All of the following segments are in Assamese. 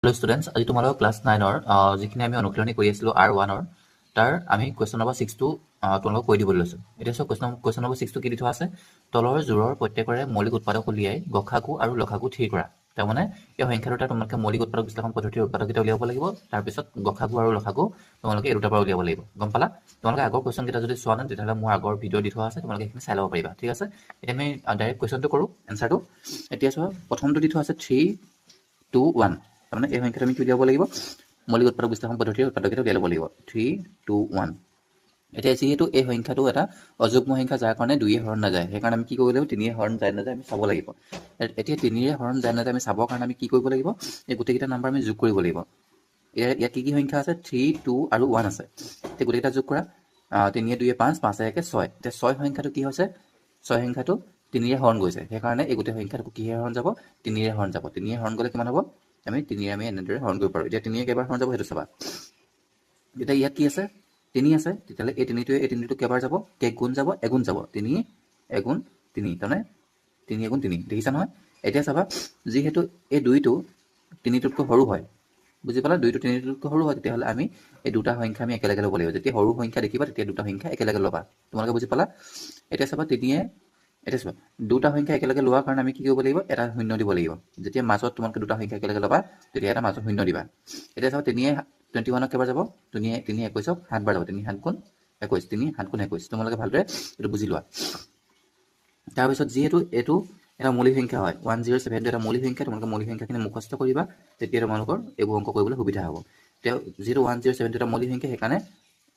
हेलो स्टूडेंट्स आज तुम्हारा क्लास 9 जिखिनि आमी अनुशीलनी কৰি আছিলো R1 তাৰ আমি কোৱেশ্চন নম্বৰ 6 টো তোমালোকক কৈ দিবলৈ লৈছো এতিয়া সব কোৱেশ্চন নম্বৰ 6 টো কি দি থোৱা আছে তলৰ জোৰৰ প্ৰত্যেকৰে মৌলিক উৎপাদক উলিয়াই গসাগু আৰু লসাগু ঠিক কৰা তাৰ মানে এই সংখ্যা দুটা তোমালোকে মৌলিক উৎপাদক বিশ্লেষণ পদ্ধতিৰ উৎপাদককেইটা উলিয়াব লাগিব তাৰ পিছত গসাগু আৰু লসাগু তোমালোকে এই দুটাৰ পৰা উলিয়াব লাগিব গম পালা তোমালোকে আগৰ কোৱেশ্চন কেইটা যদি চোৱা নাই তেতিয়াহ'লে মোৰ আগৰ ভিডিঅ' দি থোৱা আছে তোমালোকে এইখিনি চাই ল'ব পাৰিবা ঠিক আছে এতিয়া আমি ডাইৰেক্ট কোৱেশ্চনটো কৰো এনসাৰটো এতিয়া চোৱা প্ৰথমটো দি থোৱা আছে 3 2 1 তাৰমানে এই সংখ্যাটো আমি কি উলিয়াব লাগিব মৌলিক উৎপাদক বিশ্লেষণ পদ্ধতিৰ উৎপাদককেইটা উলিয়াব লাগিব 3 2 1 এতিয়া যেহেতু এই সংখ্যাটো এটা অযুগ্ম সংখ্যা যাৰ কাৰণে 2 এ হৰণ নাযায় সেই কাৰণে আমি কি কৰিব লাগিব 3 এ হৰণ যায় নাযায় আমি চাব লাগিব এতিয়া 3 এ হৰণ যায় নাযায় আমি চাবৰ কাৰণে আমি কি কৰিব লাগিব এই গোটেইকেইটা নাম্বাৰ আমি যোগ কৰিব লাগিব ইয়াত কি সংখ্যা আছে 3 2 আৰু 1 আছে এতিয়া গোটেইকেইটা যোগ কৰা 3 2 5 5 1 6 এতিয়া 6 সংখ্যাটো কি হৈছে 6 সংখ্যাটো 3 এ হৰণ গৈছে সেই কাৰণে এই গোটেই সংখ্যাটো কিহে হৰণ যাব 3 এ হৰণ যাব 3 এ হৰণ গলে কিমান হ'ব আমি 3 এ আমি এনেদৰে হৰণ কৰিব পাৰো এতিয়া 3 এ কেইবাৰ হৰণ যাব সেইটো চাবা এতিয়া ইয়াত কি আছে 3 আছে তেতিয়ালে এই 3টো কেইবাৰ যাব কে গুণ যাব এগুণ যাব 3 এগুণ 3 তাৰমানে 3 এগুণ 3 দেখিছা নহয় এতিয়া চাবা যেহেতু এই 2টো 3টোতকৈ সৰু হয় বুজি পালা 2টো 3টোতকৈ সৰু হয় তেতিয়াহ'লে আমি এই দুটা সংখ্যা আমি একেলগে ল'ব লাগিব যেতিয়া সৰু সংখ্যা দেখিবা তেতিয়া দুটা সংখ্যা একেলগে ল'বা তোমালোকে বুজি পালা এতিয়া চাবা 3 এতিয়া চাবা দুটা সংখ্যা একেলগে লোৱাৰ কাৰণে আমি কি কৰিব লাগিব এটা শূন্য দিব লাগিব যেতিয়া মাজত তোমালোকে দুটা সংখ্যা একেলগে ল'বা তেতিয়া এটা মাজত শূন্য দিবা এতিয়া চাবা 3 21 কেবাৰ যাব 3 21 7 বাৰ যাব 3 7 গুণ 21 3 7 গুণ 21 তোমালোকে ভালদৰে এটো বুজি লোৱা তাৰ পিছত যেহেতু এটো এটা মৌলিক সংখ্যা হয় 107 টো এটা মৌলিক সংখ্যা তোমালোকে মৌলিক সংখ্যাখিনি মুখস্থ কৰিবা তেতিয়া তোমালোকৰ এইবোৰ অংক কৰিবলৈ সুবিধা হ'ব তেও যেহেতু 107 টো এটা মৌলিক সংখ্যা সেইকাৰণে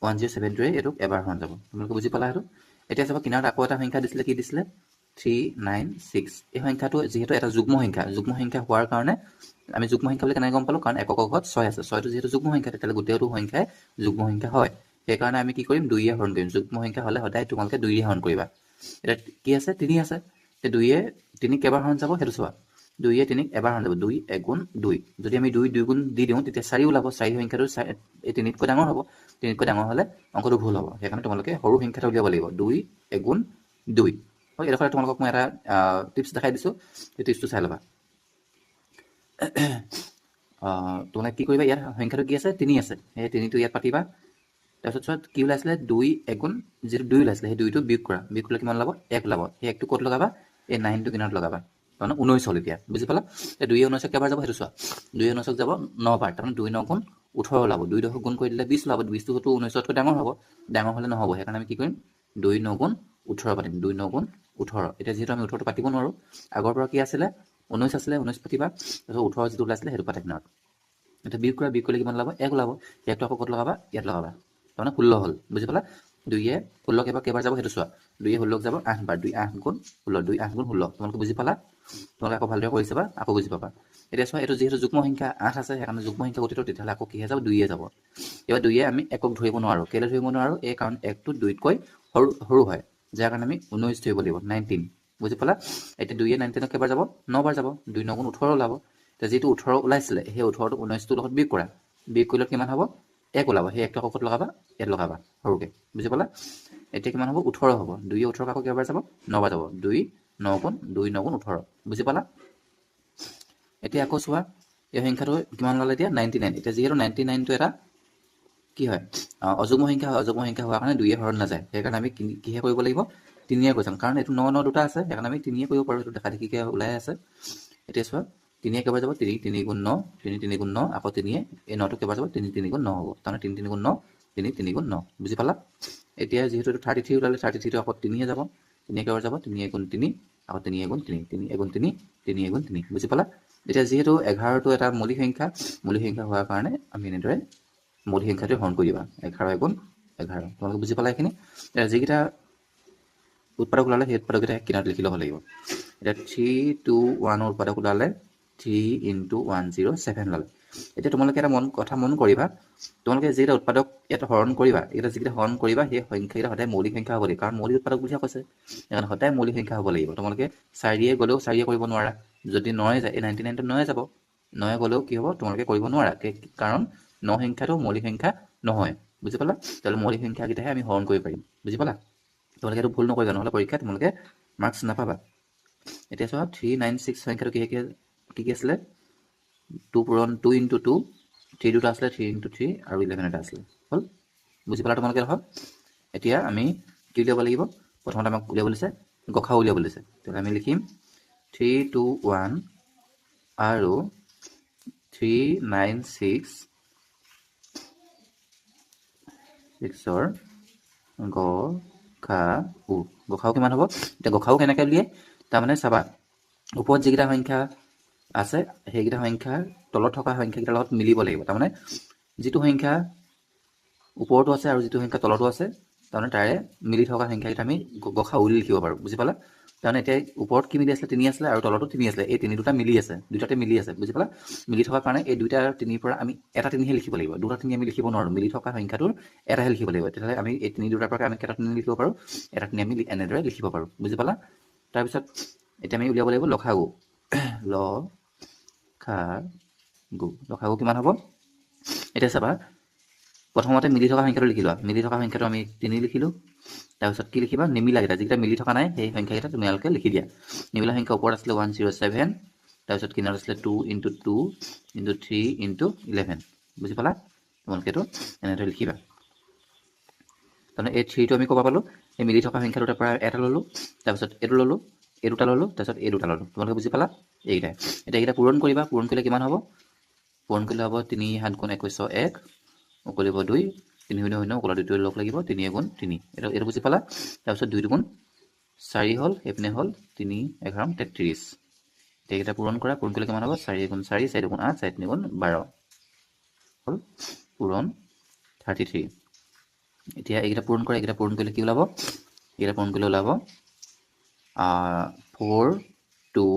107 টোৱে এটো এবাৰ হৰণ যাব তোমালোকে বুজি পালা আৰু এতিয়া চাবা কিনাৰত আকৌ এটা সংখ্যা দিছিলে কি দিছিলে 396 এই সংখ্যাটো যেহেতু এটা যুগ্ম সংখ্যা হোৱাৰ কাৰণে আমি যুগ্ম সংখ্যা বুলি কেনে গম পালো কাৰণ এককৰ ঘৰত 6 আছে 6 টো যেহেতু যুগ্ম সংখ্যা তেতিয়ালে গোটেইটো সংখ্যাই যুগ্ম সংখ্যা হয় সেই কাৰণে আমি কি কৰিম 2 এ হৰণ কৰিম যুগ্ম সংখ্যা হলে সদায় তোমালোকে 2 এ হৰণ কৰিবা এটা কি আছে 3 আছে তে 2 এ 3 কেবাৰ হৰণ যাব হেতু চোৱা 2 এ 3 এবাৰ হৰণ যাব 2 এগুণ 2 যদি আমি 2 গুণ দি দিওঁ তেতিয়া 4 ওলাব 4 সংখ্যাটো এই 3তকৈ ডাঙৰ হ'ব 3তকৈ ডাঙৰ হলে অংকটো ভুল হ'ব সেইকাৰণে তোমালোকে সৰু সংখ্যাটো উলিয়াব লাগিব 2 এগুণ 2 হয় এডখৰ তোমালোকক মই এটা টিপছ দেখাই দিছো এই টিপছটো চাই ল'বা তোমালোকে কি কৰিবা ইয়াৰ সংখ্যাটো কি আছে 3 আছে এই 3টো ইয়াত পাতিবা তাৰপিছত কি ওলাইছিলে 2 এগুণ যেটো 2 ওলাইছিলে সেই 2টো বিয়োগ কৰিলে কিমান ওলাব 1 ওলাব সেই 1টো ক'ত লগাবা এই 9 টো কিনাৰত লগাবা মানে 19 হ'ল এতিয়া বুজি পালা এই 2 19 কেবাৰ যাব হেতু চোৱা 2 19 যাব 9 বাৰ তাৰমানে 2 9 গুণ 18 ওলাব 2 10 গুণ কৰি দিলে 20 ওলাব 20 টো 19তকৈ ডাঙৰ হ'ব ডাঙৰ হলে নহ'ব সেইকাৰণে আমি কি কৰিম 2 9 গুণ 18 পাতিম 2 9 গুণ 18 এতিয়া যেহেতু আমি 18টো পাতিব নোৱাৰো আগৰ পৰা কি আছিলে 19 আছিলে 19 পাতিবা তাৰপিছত 18 যেটো ওলাইছিলে হেতু পাতিম না এটা বিয়োগ কৰিলে কিমান ওলাব 1 ওলাব ইয়াতো আকৌ ক'ত লগাবা ইয়াত লগাবা তাৰমানে 16 হ'ল বুজি পালা 2 এ 16 কেবাৰ যাব হেতু চোৱা 2 এ 16 যাব 8 বাৰ 2 8 গুণ 16 2 8 গুণ 16 তোমালোকে বুজি পালা তোমালোকে আকৌ ভালদৰে কৰি চাবা আকৌ বুজি পাবা এতিয়া চোৱা এটো যেহেতু যুগ্ম সংখ্যা 8 আছে সেইকাৰণে যুগ্ম সংখ্যা গতিটো তেতিয়াহ'লে আকৌ কিহে যাব 2 এ যাব এবাৰ 2 এ আমি একক ধৰিব নোৱাৰো কেলে ধৰিব নোৱাৰো এই কাৰণ 1 টো 2 তকৈ সৰু হয় যাৰ কাৰণে আমি 19 ধৰিব লাগিব 19 বুজি পালা এতিয়া 2 এ 19 কেবাৰ যাব 9 বাৰ যাব 2 9 গুণ 18 ওলাব তে যেটো 18 ওলাইছিলে সেই 18 টো 19 টোৰ লগত বিয়োগ কৰা বিয়োগ কৰিলে কিমান হ'ব 1 ওলাব সেই 1টো আকৌ ক'ত লগাবা ইয়াত লগাবা সৰুকে বুজি পালা এতিয়া কিমান হ'ব 18 হ'ব 2 এ 18 আকৌ কেবাৰ যাব 9 বাৰ যাব 2 9 গুণ 2 9 গুণ 18 বুজি পালা এতিয়া আকৌ চোৱা এই সংখ্যাটো কিমান ওলালে এতিয়া 99 এতিয়া যেহেতু 99 টো এটা কি হয় অযুগ্ম সংখ্যা হোৱাৰ কাৰণে 2 এ হৰণ নাযায় সেইকাৰণে আমি কিহে কৰিব লাগিব 3 এ কৰিম কাৰণ এইটো 9 9 দুটা আছে সেইকাৰণে আমি 3 এ কৰিব পাৰো এইটো দেখা দেখিকে ওলাই আছে এতিয়া চোৱা 3 এ কেবাৰ যাব 3 3 গুণ 9 3 3 গুণ 9 আকৌ 3 এ এই 9 টো কেবাৰ যাব 3 3 গুণ 9 হ'ব তাৰমানে 3 3 গুণ 9 3 3 গুণ 9 বুজি পালা এতিয়া যেহেতু 33 ওলালে 33 টো আকৌ 3 এ যাব 3 কেবাৰ যাব 3 গুণ 3 আকৌ 3 গুণ 3 3 গুণ 3 3 গুণ 3 বুজি পালা এতিয়া যেহেতু 11 টো এটা মৌলিক সংখ্যা হোৱাৰ কাৰণে আমি এনেদৰে মৌলিক সংখ্যাটো হৰণ কৰি দিবা 11 গুণ 11 তোমালোকে বুজি পালা এইখিনি যিকেইটা উৎপাদক ওলালে সেই উৎপাদককেইটা কিনাৰত লিখি ল'ব লাগিব এতিয়া 3 2 1 ৰ উৎপাদক ওলালে 3 × 107 ওলালে এতিয়া তোমালোকে এটা কথা মন কৰিবা তোমালোকে যেটা উৎপাদক ইয়াত হৰণ কৰিবা এটা যেটা হৰণ কৰিবা সেই সংখ্যাকেইটা সদায় মৌলিক সংখ্যা হ'ব লাগিব কাৰণ মৌলিক উৎপাদক বুলিহে কৈছে সেইকাৰণে সদায় মৌলিক সংখ্যা হ'ব লাগিব তোমালোকে 4 এ গলেও 4 এ কৰিব নোৱাৰা যদি 9 যায় এই 99 টো 9 যাব 9 গলেও কি হ'ব তোমালোকে কৰিব নোৱাৰা কাৰণ 9 সংখ্যাটো মৌলিক সংখ্যা নহয় বুজি পালা তাহলে মৌলিক সংখ্যাকেইটাহে আমি হৰণ কৰিব পাৰিম বুজি পালা তোমালোকে এইটো ভুল নকৰিবা নহলে পৰীক্ষাত তোমালোকে মাৰ্কছ নাপাবা এতিয়া চোৱা 396 সংখ্যাটো কি আছিলে 2 পূৰণ 2 ইনটু 2 3 দুটা আছিলে 3 ইনটু 3 আৰু 11 এটা আছিলে হ'ল বুজি পালা তোমালোকে দেখক এতিয়া আমি কি উলিয়াব লাগিব প্ৰথমতে আমাক উলিয়াব দিছে গখা উলিয়াব দিছে তেতিয়াহ'লে আমি লিখিম 3 2 1 আৰু 396 6ৰ গখাও কিমান হ'ব এতিয়া গখাও কেনেকৈ উলিয়াই তাৰমানে চাবা ওপৰত যিকেইটা সংখ্যা আছে সেইকেইটা সংখ্যাৰ তলত থকা সংখ্যাকেইটাৰ লগত মিলিব লাগিব তাৰমানে যিটো সংখ্যা ওপৰতো আছে আৰু যিটো সংখ্যা তলতো আছে তাৰমানে তাৰে মিলি থকা সংখ্যাকেইটা আমি গখা উলি লিখিব পাৰোঁ বুজি পালা তাৰমানে এতিয়া ওপৰত কি মিলি আছিলে 3 আছিলে আৰু তলতো 3 আছিলে এই তিনি দুটা মিলি আছে দুটাতে মিলি আছে বুজি পালা মিলি থকাৰ কাৰণে এই দুইটা তিনিৰ পৰা আমি এটা তিনিহে লিখিব লাগিব দুটা তিনি আমি লিখিব নোৱাৰোঁ মিলি থকা সংখ্যাটোৰ এটাহে লিখিব লাগিব তেতিয়াহ'লে আমি এই তিনি দুটাৰ পৰা আমি কেইটা তিনি লিখিব পাৰোঁ এটা তিনি আমি এনেদৰে লিখিব পাৰোঁ বুজি পালা তাৰপিছত এতিয়া আমি উলিয়াব লাগিব লসাগু লসাগু কিমান হ'ব এতিয়া চাবা প্ৰথমতে মিলি থকা সংখ্যাটো লিখি লোৱা মিলি থকা সংখ্যাটো আমি 3 লিখিলোঁ তাৰপিছত কি লিখিবা নিমিলাকেইটা যিকেইটা মিলি থকা নাই সেই সংখ্যাকেইটা তোমালোকে লিখি দিয়া নিমিলা সংখ্যা ওপৰত আছিলে 107 তাৰপিছত কিনাৰত আছিলে 2 ইনটু 2 ইনটু 3 ইনটু 11 বুজি পালা তোমালোকে এইটো এনেদৰে লিখিবা তাৰমানে এই 3টো আমি ক'ব পালোঁ এই মিলি থকা সংখ্যা দুটাৰ পৰা এটা ল'লোঁ তাৰপিছত এইটো ল'লোঁ এই দুটা ল'লোঁ তাৰপিছত এই দুটা ল'লোঁ তোমালোকে বুজি পালা এইকেইটাই এতিয়া এইকেইটা পূৰণ কৰিবা পূৰণ কৰিলে কিমান হ'ব পূৰণ কৰিলে হ'ব 3 7 গুণ 21 1 উকলিব 2 3 শূন্য শূন্য উকলা 2টোৱে লগ লাগিব 3 গুণ 3 এইটো বুজি পালা তাৰপিছত 2 গুণ 4 হ'ল এইপিনে হ'ল 3 11 33 এইকেইটা পূৰণ কৰা পূৰণ কৰিলে কিমান হ'ব 4 গুণ 4 4 গুণ 8 4 3 গুণ 12 হ'ল পূৰণ 33 এতিয়া এইকেইটা পূৰণ কৰা এইকেইটা পূৰণ কৰিলে কি ওলাব এইকেইটা পূৰণ কৰিলে ওলাব 4 2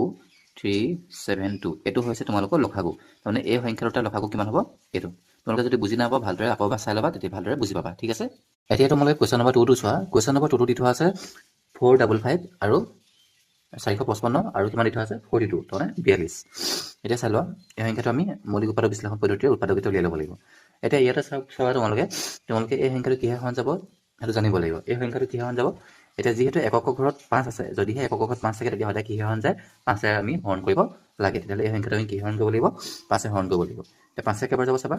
3 7 2 এইটো হৈছে তোমালোকৰ লসাগু তাৰমানে এই সংখ্যা দুটা লসাগু কিমান হ'ব এইটো তোমালোকে যদি বুজি নাপাবা ভালদৰে আকৌ এবাৰ চাই ল'বা তেতিয়া ভালদৰে বুজি পাবা ঠিক আছে এতিয়া তোমালোকে কুৱেশ্যন নম্বৰ 2টো চোৱা কুৱেশ্যন নম্বৰ 2টো দি থোৱা আছে 455 আৰু 455 আৰু কিমান দি থোৱা আছে 42 তাৰমানে 42 এতিয়া চাই লোৱা এই সংখ্যাটো আমি মৌলিক উৎপাদক বিশ্লেষণ পদ্ধতিৰে উৎপাদকটো উলিয়াই ল'ব লাগিব এতিয়া ইয়াতে চাবা তোমালোকে এই সংখ্যাটো কিহে সমান যাব সেইটো জানিব লাগিব এই সংখ্যাটো কিহে সমান যাব এতিয়া যিহেতু একক ঘৰত 5 আছে যদিহে একক ঘৰত 5 থাকে তেতিয়া সদায় কিহে সমান যায় 5 আমি হৰণ কৰিব লাগে তেতিয়াহ'লে এই সংখ্যাটো আমি কিহে হৰণ কৰিব লাগিব 5 হৰণ কৰিব লাগিব এতিয়া 5 কেইবাৰ যাব চাবা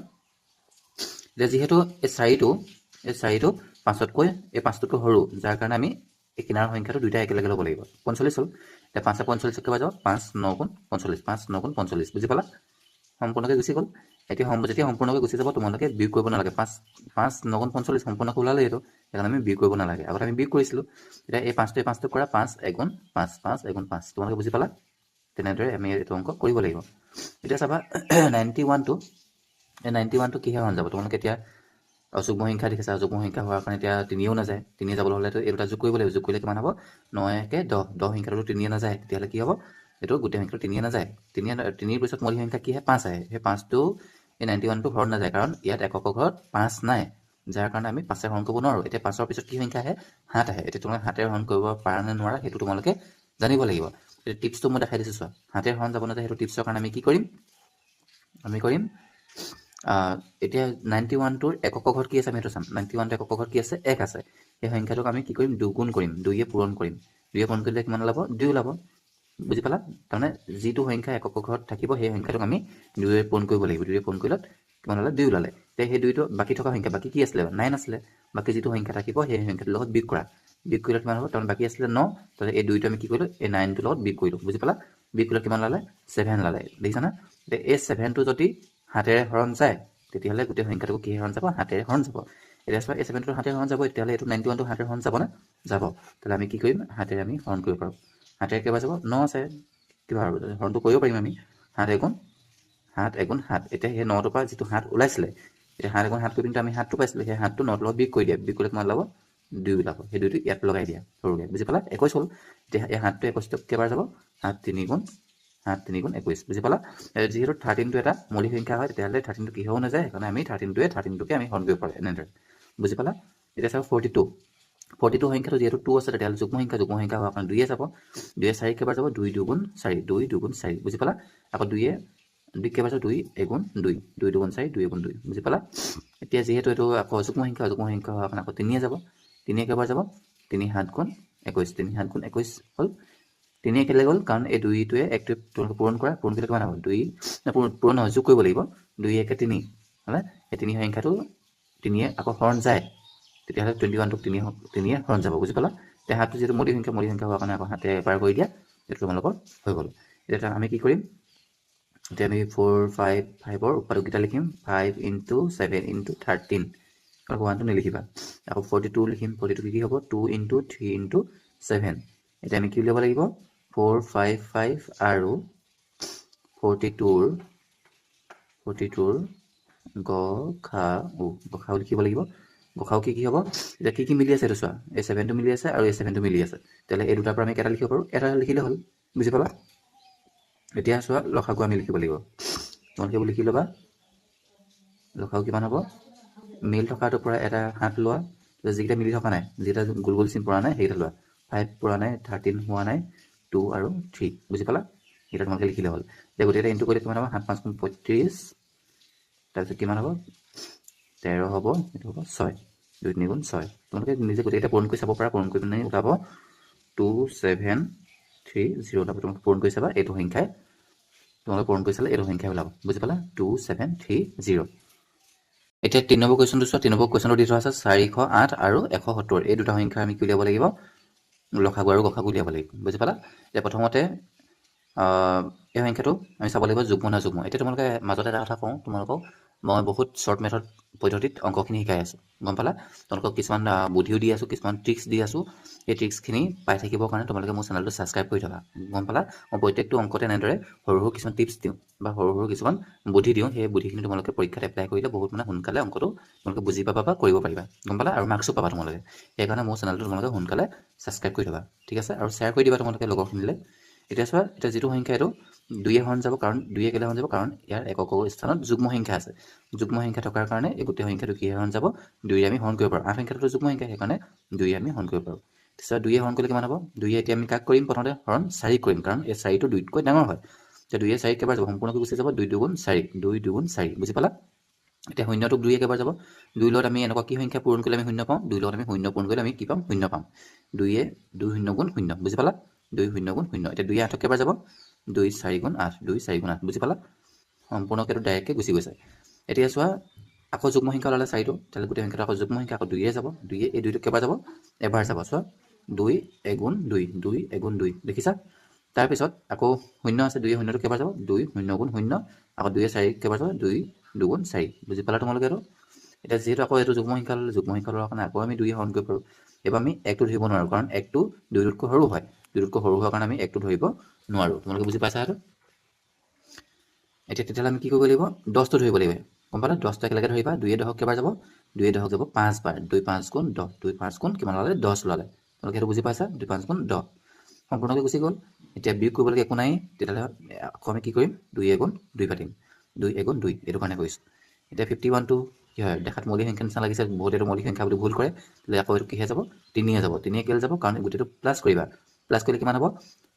এতিয়া যিহেতু এই 4টো 5তকৈ এই 5টোতকৈ সৰু যাৰ কাৰণে আমি এই কিনাৰৰ সংখ্যাটো দুইটা একেলগে ল'ব লাগিব 45 হ'ল এতিয়া 5 45 কেইবাৰ যাব 5 9 গুণ 45 5 9 গুণ 45 বুজি পালা সম্পূৰ্ণকৈ গুচি গ'ল এতিয়া যেতিয়া সম্পূৰ্ণকৈ গুচি যাব তোমালোকে বিয়োগ কৰিব নালাগে 5 9 গুণ 45 সম্পূৰ্ণকৈ ওলালে এইটো সেইকাৰণে আমি বিয়োগ কৰিব নালাগে আগতে আমি বিয়োগ কৰিছিলোঁ এতিয়া এই 5টো কৰা 5 1 গুণ 5 5 1 গুণ 5 তোমালোকে বুজি পালা তেনেদৰে আমি এইটো অংক কৰিব লাগিব এতিয়া চাবা 91টো এই 91টো কিহে সমান যাব তোমালোকে এতিয়া অযুগ্ম সংখ্যা দেখিছা অযুগ্ম সংখ্যা হোৱাৰ কাৰণে এতিয়া 3ও নাযায় 3 যাবলৈ হ'লেতো এই দুটা যোগ কৰিব লাগিব যোগ কৰিলে কিমান হ'ব 9 কে 10 সংখ্যাটো 3 নাযায় তেতিয়াহ'লে কি হ'ব এইটো গোটেই সংখ্যাটো 3 নাযায় 3ৰ পিছত মৌলিক সংখ্যা কি হয় 5 আহে সেই 5টো এই 91টো হৰণ নাযায় কাৰণ ইয়াত একক ঘৰত 5 নাই যাৰ কাৰণে আমি 5 হৰণ কৰিব নোৱাৰোঁ এতিয়া 5ৰ পিছত কি সংখ্যা আহে 7 আহে এতিয়া তোমালোকে 7 হৰণ কৰিব পাৰা নে নোৱাৰা সেইটো তোমালোকে জানিব লাগিব এতিয়া টিপছটো মই দেখাই দিছোঁ চোৱা 7 হৰণ যাব নাযায় সেইটো টিপছৰ কাৰণে আমি কি কৰিম এতিয়া 91টোৰ একক ঘৰত কি আছে আমি সেইটো চাম 91টো একক ঘৰত কি আছে 1 আছে সেই সংখ্যাটোক আমি কি কৰিম দুগুণ কৰিম 2য়ে পূৰণ কৰিম 2য়ে পূৰণ কৰিলে কিমান ওলাব 2 ওলাব বুজি পালা তাৰমানে যিটো সংখ্যা একক ঘৰত থাকিব সেই সংখ্যাটোক আমি 2য়ে পূৰণ কৰিব লাগিব 2য়ে পূৰণ কৰিলে কিমান ওলালে 2 ওলালে এতিয়া সেই 2টো বাকী থকা সংখ্যা বাকী কি আছিলে 9 আছিলে বাকী যিটো সংখ্যা থাকিব সেই সংখ্যাটোৰ লগত বিয়োগ কৰা বিয়োগ কৰিলে কিমান হ'ব তাৰমানে বাকী আছিলে 9 তাতে এই 2টো আমি কি কৰিলোঁ এই 9টোৰ লগত বিয়োগ কৰিলোঁ বুজি পালা বিয়োগ কৰিলে কিমান ওলালে 7 ওলালে দেখিছানে এতিয়া এই 7টো যদি 7ৰে হৰণ যায় তেতিয়াহ'লে গোটেই সংখ্যাটো কিহে হৰণ যাব 7ৰে হৰণ যাব এতিয়া চোৱা এই 7টো 7ৰে হৰণ যাব তেতিয়াহ'লে এইটো 91টো 7ৰে হৰণ যাব নে যাব তাহলে আমি কি কৰিম 7ৰে আমি হৰণ কৰিব পাৰোঁ 7ৰে কেইবাৰ যাব 9 আছে কিবা হৰণটো কৰিব পাৰিম আমি 7 গুণ 7 এতিয়া সেই 9টোৰ পৰা যিটো 7 ওলাইছিলে এতিয়া 7 গুণ 7 কৰি পিনে আমি 7টো পাইছিলোঁ সেই 7টো 9টোৰ লগত বিয়োগ কৰি দিয়া বিয়োগ কৰিলে কিমান ওলাব 2 ওলাব সেই 2টো ইয়াত লগাই দিয়া সৰুকৈ বুজি পালা 21 হ'ল এতিয়া এই 7টো 21টো কেইবাৰ যাব 7 3 গুণ 21 বুজি পালা যিহেতু 13টো এটা মৌলিক সংখ্যা হয় তেতিয়াহ'লে 13টো কিহেও নাযায় সেইকাৰণে আমি 13টোকে আমি হৰণ কৰিব পাৰোঁ এনেদৰে বুজি পালা এতিয়া চাওক 42 সংখ্যাটো যিহেতু 2 আছে তেতিয়াহ'লে যুগ্ম সংখ্যা হোৱাৰ কাৰণে 2য়ে যাব 2য়ে 4 কেইবাৰ যাব 2 2 গুণ 4 2 2 গুণ 4 বুজি পালা আকৌ 2য়ে 2 কেইবাৰ যাব 2 গুণ 2 2 2 গুণ 4 2 গুণ 2 বুজি পালা এতিয়া যিহেতু এইটো আকৌ যুগ্ম সংখ্যা হোৱাৰ কাৰণে আকৌ 3য়ে যাব 3য়ে কেইবাৰ যাব 3 7 গুণ 21 3 7 গুণ 21 হ'ল 3 কেলে গ'ল কাৰণ এই 2টোৱে 1টোৱে তোমালোকে পূৰণ কৰা পূৰণ কৰিলে কিমান হ'ব 2 পূৰণ নহয় যোগ কৰিব লাগিব 2 1 3 হয়নে এই 3 সংখ্যাটো 3 আকৌ হৰণ যায় তেতিয়াহ'লে 21টোক 3 হৰণ যাব বুজি পালা এতিয়া হাতটো যিটো মৌলিক সংখ্যা হোৱাৰ কাৰণে আকৌ হাতে এবাৰ কৰি দিয়া এইটো তোমালোকৰ হৈ গ'ল এতিয়া আমি কি কৰিম এতিয়া আমি 4 5 5ৰ উৎপাদককেইটা লিখিম 5 × 7 × 13 আকৌ 1টো নিলিখিবা আকৌ 42 লিখিম 42 কি হ'ব 2 × 3 × 7 এতিয়া আমি কি উলিয়াব লাগিব 4 5 5 আৰু 42ৰ গসাউ লিখিব লাগিব গসাউ কি হ'ব এতিয়া কি মিলি আছে এইটো চোৱা এই 7টো মিলি আছে আৰু এই 7টো মিলি আছে তেতিয়াহ'লে এই দুটাৰ পৰা আমি কেইটা লিখিব পাৰোঁ এটা লিখিলে হ'ল বুজি পালা এতিয়া চোৱা লসাগু আমি লিখিব লাগিব তোমালোকে লিখি ল'বা লসাগু কিমান হ'ব মিল থকাটোৰ পৰা এটা 7 লোৱা যিকেইটা মিলি থকা নাই যিকেইটা গোল গোল চিন পৰা নাই সেইকেইটা লোৱা 5 পৰা নাই 13 হোৱা নাই 2 আৰু 3 বুজি পালা এটা তোমালোকে লিখিলে হ'ল এতিয়া গোটেইটা ইনটু কৰিলে কিমান হ'ব 7 5 35 তাৰপিছত কিমান হ'ব 13 হ'ব এইটো হ'ব 6 2 3 গুণ 6 তোমালোকে নিজে গোটেইটা পূৰণ কৰি চাব পাৰা পূৰণ কৰি পিনে ওলাব 2730 ওলাব তোমালোকে পূৰণ কৰি চাবা এইটো সংখ্যাই তোমালোকে পূৰণ কৰি চালে এইটো সংখ্যাই ওলাব বুজি পালা 2730 এতিয়া 3 নম্বৰ কুৱেশ্যনটো চোৱা 3 নম্বৰ কুৱেশ্যনটো দি থোৱা আছে 408 আৰু 170 এই দুটা সংখ্যা আমি কি উলিয়াব লাগিব লসাগু আৰু গসাগু উলিয়াব লাগিব বুজি পালা এতিয়া প্ৰথমতে এই সংখ্যাটো আমি চাব লাগিব যুগ্ম না যুগ্ম এতিয়া তোমালোকে মাজতে এটা কথা কওঁ তোমালোকক মই বহুত শ্বৰ্ট মেথড পদ্ধতিত অংকখিনি শিকাই আছোঁ গম পালা তোমালোকক কিছুমান বুদ্ধিও দি আছোঁ কিছুমান ট্ৰিক্স দি আছোঁ এই ট্ৰিক্সখিনি পাই থাকিবৰ কাৰণে তোমালোকে মোৰ চেনেলটো ছাবস্ক্ৰাইব কৰি থবা গম পালা মই প্ৰত্যেকটো অংকতে এনেদৰে সৰু সৰু কিছুমান টিপছ দিওঁ বা সৰু সৰু কিছুমান বুদ্ধি দিওঁ সেই বুদ্ধিখিনি তোমালোকে পৰীক্ষাত এপ্লাই কৰিলে বহুত সোনকালে অংকটো তোমালোকে বুজি পাবা বা কৰিব পাৰিবা গম পালা আৰু মাৰ্কছো পাবা তোমালোকে সেইকাৰণে মোৰ চেনেলটো তোমালোকে সোনকালে ছাবস্ক্ৰাইব কৰি থবা ঠিক আছে আৰু শ্বেয়াৰ কৰি দিবা তোমালোকে লগৰখিনিলৈ এতিয়া চোৱা এতিয়া যিটো সংখ্যা এইটো 2 হৰণ যাব কাৰণ 2 কেলে হৰণ যাব কাৰণ ইয়াৰ এককৰ স্থানত যুগ্ম সংখ্যা আছে যুগ্ম সংখ্যা থকাৰ কাৰণে এই গোটেই সংখ্যাটো কি হৰণ যাব 2 আমি হৰণ কৰিব পাৰোঁ 8 সংখ্যাটো যুগ্ম সংখ্যা সেইকাৰণে 2 আমি হৰণ কৰিব পাৰোঁ তাৰপিছত 2 হৰণ কৰিলে কিমান হ'ব 2 এতিয়া আমি কাক কৰিম প্ৰথমতে হৰণ 4 কৰিম কাৰণ এই 4টো 2তকৈ ডাঙৰ হয় এতিয়া 2 4 কেইবাৰ যাব সম্পূৰ্ণকৈ গুচি যাব 2 2 4 2 2 4 বুজি পালা এতিয়া শূন্যটোক 2 কেইবাৰ যাব 2 লগত আমি এনেকুৱা কি সংখ্যা পূৰণ কৰিলে আমি শূন্য পাওঁ 2 লগত আমি শূন্য পূৰণ কৰিলে আমি কি পাম শূন্য পাম 2 2 শূন্য গুণ শূন্য বুজি পালা 2 শূন্য গুণ শূন্য এতিয়া 2 8 কেইবাৰ যাব 2 4 গুণ 8 2 4 গুণ 8 বুজি পালা সম্পূৰ্ণকৈ ডাইৰেক্টকৈ গুচি গৈছে এতিয়া চোৱা আকৌ যুগ্ম সংখ্যা ওলালে 4টো তাহলে গোটেই সংখ্যাটো আকৌ যুগ্ম সংখ্যা আকৌ 2 যাব 2 এই 2টো কেইবাৰ যাব এবাৰ যাব চোৱা 2 1 2 2 1 2 দেখিছা তাৰপিছত আকৌ শূন্য আছে 2 শূন্যটো কেইবাৰ যাব 2 শূন্য গুণ শূন্য আকৌ 2 4 কেইবাৰ যাব 2 2 গুণ 4 বুজি পালা তোমালোকে আৰু এতিয়া যিহেতু আকৌ এইটো যুগ্ম সংখ্যা ল'লে যুগ্ম সংখ্যা লোৱাৰ কাৰণে আকৌ আমি 2 হৰণ কৰিব পাৰোঁ এবাৰ আমি 1টো ধৰিব নোৱাৰোঁ কাৰণ 1টো 2তকৈ সৰু হয় 2তকৈ সৰু হোৱাৰ কাৰণে আমি 1টো ধৰিব নোৱাৰোঁ তোমালোকে বুজি পাইছা আৰু এতিয়া তেতিয়াহ'লে আমি কি কৰিব লাগিব 10টো ধৰিব লাগিব গম পালা 10টো একেলগে ধৰিবা 2 10 কেইবাৰ যাব 2 10 যাব 5 বাৰ 2 5 গুণ 10 2 5 গুণ কিমান ওলালে 10 ওলালে তোমালোকে সেইটো বুজি পাইছা 2 5 গুণ 10 সম্পূৰ্ণকৈ গুচি গ'ল এতিয়া বিয়োগ কৰিবলগীয়া একো নাই তেতিয়াহ'লে আকৌ আমি কি কৰিম 2 গুণ 2 পাতিম 2 গুণ 2 এইটো কাৰণে কৰিছোঁ এতিয়া 51টো কি হয় দেখাত মৌলিক সংখ্যা নিচিনা লাগিছে বহুত এইটো মৌলিক সংখ্যা বুলি ভুল কৰে তেতিয়াহ'লে আকৌ এইটো কিহে যাব 3 যাব 3 কেলে যাব কাৰণ গোটেইটো প্লাছ কৰিবা প্লাছ কৰিলে কিমান হ'ব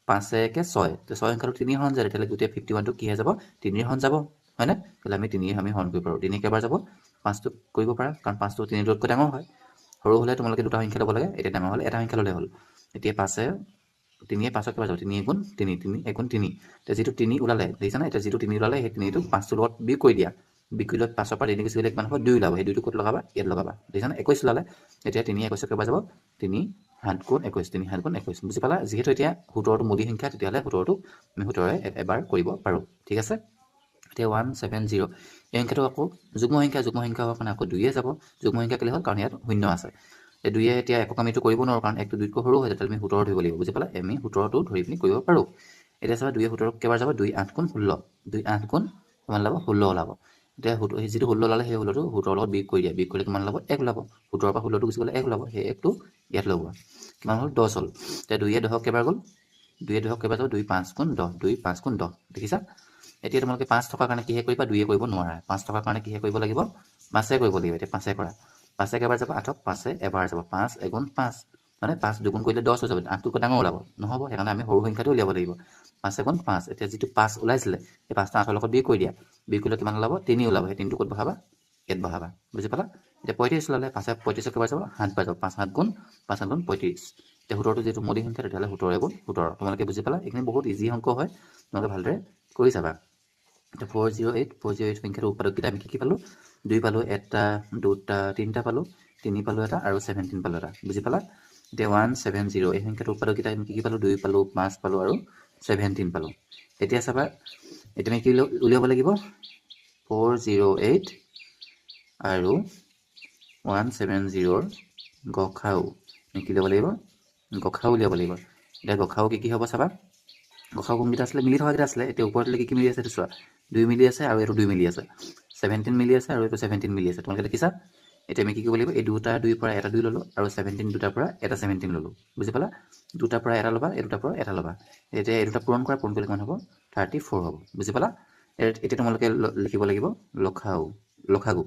5 1 6 তো 6 সংখ্যাটো 3 হৰণ যায় তেতিয়াহ'লে গোটেই 51টো কিহে যাব 3 হৰণ যাব হয়নে তেতিয়াহ'লে আমি 3 আমি হৰণ কৰিব পাৰোঁ 3 কেইবাৰ যাব 5টো কৰিব পাৰা কাৰণ 5টো 3তকৈ ডাঙৰ হয় সৰু হ'লে তোমালোকে দুটা সংখ্যা ল'ব লাগে এতিয়া ডাঙৰ হ'লে এটা সংখ্যা ল'লে হ'ল এতিয়া 5 3 5 কেইবাৰ যাব 3 গুণ 3 3 1 গুণ 3 এতিয়া যিটো 3 ওলালে দেখিছানে এতিয়া যিটো 3 ওলালে সেই 3টো 5টোৰ লগত বিয়োগ কৰি দিয়া বিয়োগ কৰি 5ৰ পৰা 3 গুচি গ'লে কিমান হ'ব 2 ওলাব সেই 2টো ক'ত লগাবা ইয়াত লগাবা দেখিছানে 21 ওলালে এতিয়া 3 21 কেইবাৰ যাব 3 7 গুণ 21 3 7 গুণ 21 বুজি পালা যিহেতু এতিয়া 17টো মৌলিক সংখ্যা তেতিয়াহ'লে 17টো আমি 17ৰে এবাৰ কৰিব পাৰোঁ ঠিক আছে এতিয়া 170 এই সংখ্যাটো আকৌ যুগ্ম সংখ্যা হোৱাৰ কাৰণে আকৌ 2 যাব যুগ্ম সংখ্যা কেলে হ'ল কাৰণ ইয়াত শূন্য আছে এই 2 এতিয়া একো কামিটো কৰিব নোৱাৰোঁ কাৰণ 1টো 2তকৈ সৰু হয় তেতিয়াহ'লে আমি 17 ধৰিব লাগিব বুজি পালা আমি 17টো ধৰি পিনি কৰিব পাৰোঁ এতিয়া চাবা 2 17 কেইবাৰ যাব 2 8 গুণ 16 2 8 গুণ কিমান ওলাব 16 ওলাব এতিয়া যিটো 16 ওলালে সেই 16টো 17ৰ লগত বিয়োগ কৰি দিয়া বিয়োগ কৰিলে কিমান ওলাব 1 ওলাব 17ৰ পৰা 16টো গুচি গ'লে 1 ওলাব সেই 1টো ইয়াত লগোৱা কিমান হ'ল 10 হ'ল এতিয়া 2 10 কেইবাৰ গ'ল 2 10 কেইবাৰ যাব 2 5 গুণ 10 2 5 গুণ 10 দেখিছা এতিয়া তোমালোকে 5 থকাৰ কাৰণে কিহে কৰিবা 2 কৰিব নোৱাৰা 5 থকাৰ কাৰণে কিহে কৰিব লাগিব 5 কৰিব লাগিব এতিয়া 5 কৰা 5 কেইবাৰ যাব 8ক 5 এবাৰ যাব 5 1 5 মানে 5 দুগুণ কৰিলে 10 হৈ যাব 8টোকৈ ডাঙৰ ওলাব নহ'ব সেইকাৰণে আমি সৰু সংখ্যাটো উলিয়াব লাগিব 5 1 5 এতিয়া যিটো 5 ওলাইছিলে সেই 5টা 8ৰ লগত বিয়োগ কৰি দিয়া বিয়োগ কৰিলে কিমান ওলাব 3 ওলাব সেই 3টো ক'ত বহাবা ইয়াত বহাবা বুজি পালা এতিয়া 35 ওলালে 5 35 কেইবাৰ যাব 7 বাৰ যাব 5 7 গুণ 5 7 গুণ 35 এতিয়া 17টো যিহেতু মৌলিক সংখ্যা তেতিয়াহ'লে 17 এগুণ 17 তোমালোকে বুজি পালা এইখিনি বহুত ইজি অংক হয় তোমালোকে ভালদৰে কৰি চাবা এতিয়া 408 সংখ্যাটোৰ উৎপাদককেইটা আমি কি পালোঁ 2 পালোঁ 1 2 3টা পালোঁ 3 পালোঁ এটা আৰু 17 পালোঁ এটা বুজি পালা এতিয়া 170 এই সংখ্যাটোৰ উৎপাদককেইটা আমি কি পালোঁ 2 পালোঁ 5 পালোঁ আৰু 17 পালোঁ এতিয়া চাবা এতিয়া আমি কি উলিয়াব লাগিব 408 আৰু 170ৰ গসাউ আমি কি ল'ব লাগিব গসাউ উলিয়াব লাগিব এতিয়া গসাউ কি হ'ব চাবা গসাউ কোনকেইটা আছিলে মিলি থকাকেইটা আছিলে এতিয়া ওপৰলৈ কি মিলি আছে এইটো চোৱা 2 মিলি আছে আৰু এইটো 2 মিলি আছে 17 মিলি আছে আৰু এইটো 17 মিলি আছে তোমালোকে দেখিছা এতিয়া আমি কি কৰিব লাগিব এই দুটা 2ৰ পৰা এটা 2 ল'লোঁ আৰু 17 দুটাৰ পৰা এটা 17 ল'লোঁ বুজি পালা দুটাৰ পৰা এটা ল'বা এই দুটাৰ পৰা এটা ল'বা এতিয়া এই দুটা পূৰণ কৰিলে কিমান হ'ব 34 হ'ব বুজি পালা এতিয়া তোমালোকে লিখিব লাগিব লসাগু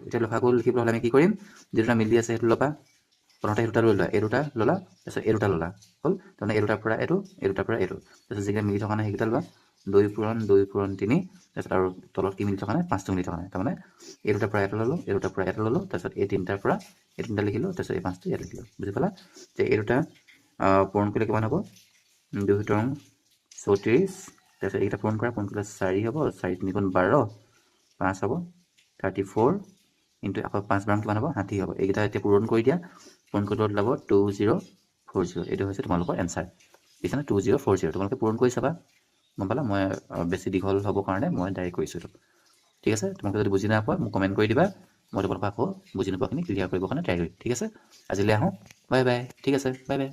এতিয়া লসাগু লিখিবলৈ হ'লে আমি কি কৰিম যি দুটা মিলি আছে সেইটো ল'বা প্ৰথমতে এই দুটা লৈ লোৱা এই দুটা ল'লা তাৰপিছত এই দুটা ল'লা হ'ল তাৰমানে এই দুটাৰ পৰা এইটো এই দুটাৰ পৰা এইটো তাৰপিছত যিকেইটা মিলি থকা নাই সেইকেইটা লোৱা 2 পূৰণ 3 তাৰপিছত আৰু তলত কি মিলি থকা নাই 5টো মিলি থকা নাই তাৰমানে এই দুটাৰ পৰা এটা ল'লোঁ এই দুটাৰ পৰা এটা ল'লোঁ তাৰপিছত এই তিনিটাৰ পৰা এই তিনিটা লিখিলোঁ তাৰপিছত এই 5টো ইয়াত লিখিলোঁ বুজি পালা যে এই দুটা পূৰণ কৰিলে কিমান হ'ব 2 34 তাৰপিছত এইকেইটা পূৰণ কৰিলে 4 হ'ব 4 3 গুণ 12 5 হ'ব 34 ইনটু আকৌ 5 বাৰ কিমান হ'ব 60 হ'ব এইকেইটা এতিয়া পূৰণ কৰি দিয়া পূৰণ কৰি ওলাব 2040 এইটো হৈছে তোমালোকৰ এনচাৰ বুজিছানে 2040 তোমালোকে পূৰণ কৰি চাবা গম পালা মই বেছি দীঘল হ'ব কাৰণে মই ডাইৰেক্ট কৰিছোঁ এইটো ঠিক আছে তোমালোকে যদি বুজি নাপোৱা মোক কমেণ্ট কৰি দিবা মই তোমালোকক আকৌ বুজি নোপোৱাখিনি ক্লিয়াৰ কৰিবৰ কাৰণে ট্ৰাই কৰিম ঠিক আছে আজিলৈ আহোঁ বাই বাই ঠিক আছে বাই বাই